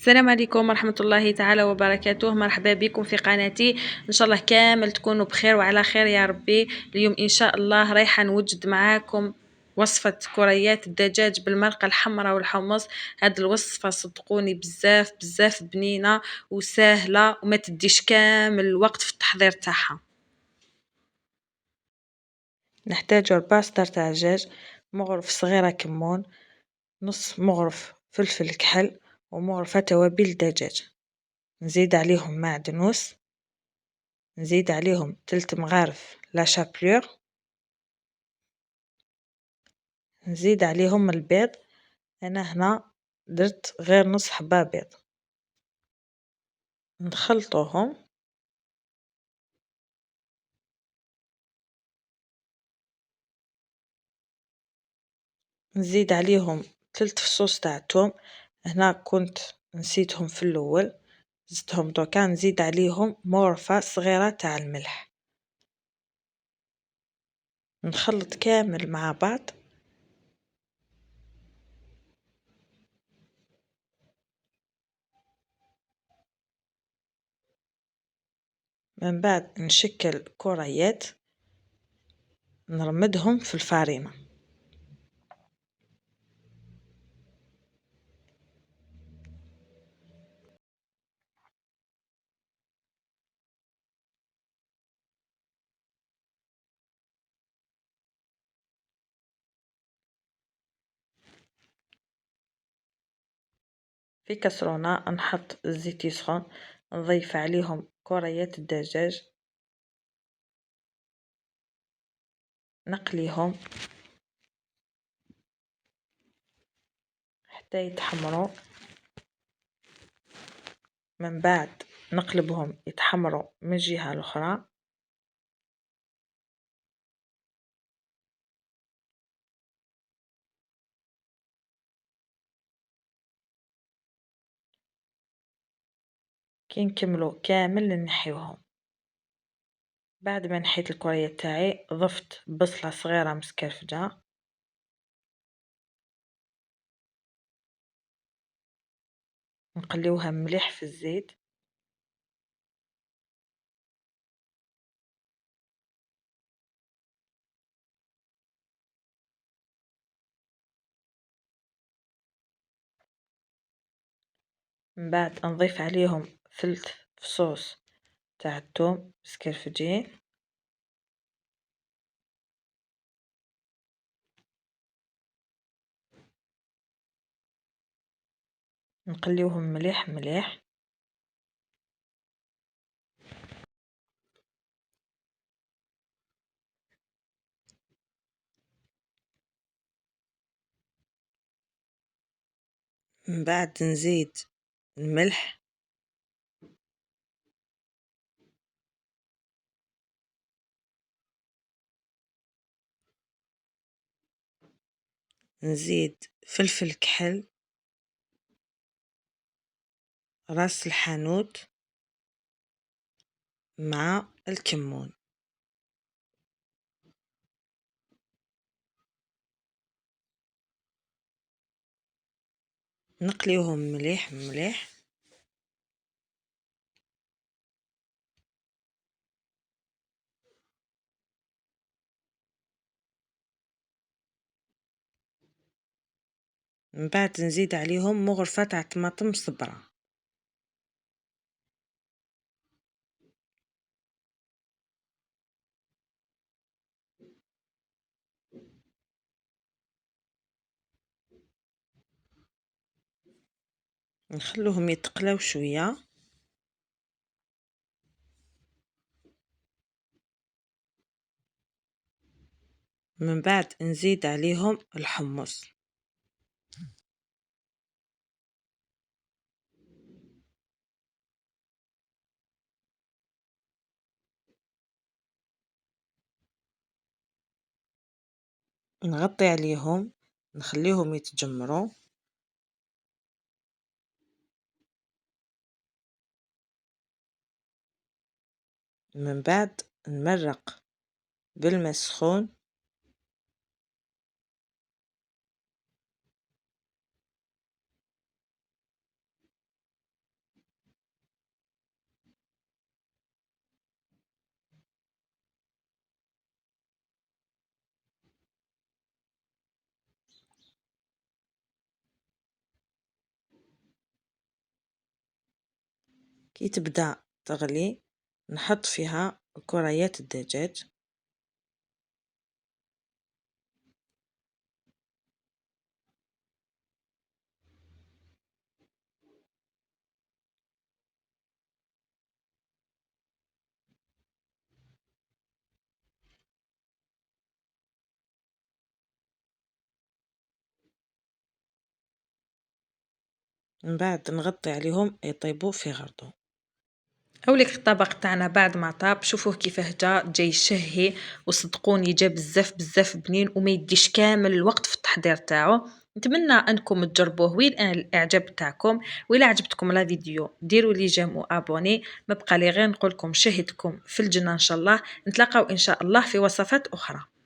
السلام عليكم ورحمة الله تعالى وبركاته. مرحبا بكم في قناتي. ان شاء الله كامل تكونوا بخير وعلى خير يا ربي. اليوم ان شاء الله رايحة نوجد معاكم وصفة كريات الدجاج بالمرقة الحمراء والحمص. هاد الوصفة صدقوني بزاف بزاف بنينة وسهلة وما تديش كامل الوقت في التحضير تاعها. نحتاج 4 صدر تاع دجاج، مغرف صغيرة كمون، نص مغرف فلفل كحل، ومغرفة توابل دجاج. نزيد عليهم معدنوس، نزيد عليهم 3 مغارف لا شابلور، نزيد عليهم البيض. انا هنا درت غير نص حبة بيض. نخلطوهم، نزيد عليهم 3 فصوص تاع الثوم. هنا كنت نسيتهم في الاول، زدتهم دوكا. نزيد عليهم مغرفة صغيرة تاع الملح. نخلط كامل مع بعض. من بعد نشكل كريات، نرمدهم في الفرينة. في كسرونة نحط الزيت يسخن، نضيف عليهم كريات الدجاج، نقليهم حتى يتحمروا. من بعد نقلبهم يتحمروا من الجهة الأخرى. كي نكملوا كامل نحيوهم. بعد ما نحيت الكريات تاعي ضفت بصلة صغيرة مسكرفجة، نقليوها مليح في الزيت. من بعد نضيف عليهم 3 فصوص تاع الثوم مسكرفجين، نقليوهم مليح مليح. من بعد نزيد الملح، نزيد فلفل كحل، راس الحانوت مع الكمون. نقليوهم مليح مليح. من بعد نزيد عليهم مغرفة تاع طماطم صبرة. نخلوهم يتقلاو شوية. من بعد نزيد عليهم الحمص. نغطي عليهم، نخليهم يتجمروا. من بعد نمرق بالماء السخون. كي تبدا تغلي نحط فيها كريات الدجاج، من بعد نغطي عليهم يطيبوا في غرضو. أوليك الطبق تاعنا بعد ما طاب شوفوه كيفاه جاي شهي، وصدقوني جا بزاف بزاف بنين وما يديش كامل الوقت في التحضير تاعو. نتمنى انكم تجربوه وين الاعجاب تاعكم. وإلا عجبتكم لا فيديو ديروا لي جيم وابوني. ما بقى لي غير نقولكم شهدكم في الجنة ان شاء الله. نتلاقاو ان شاء الله في وصفات اخرى.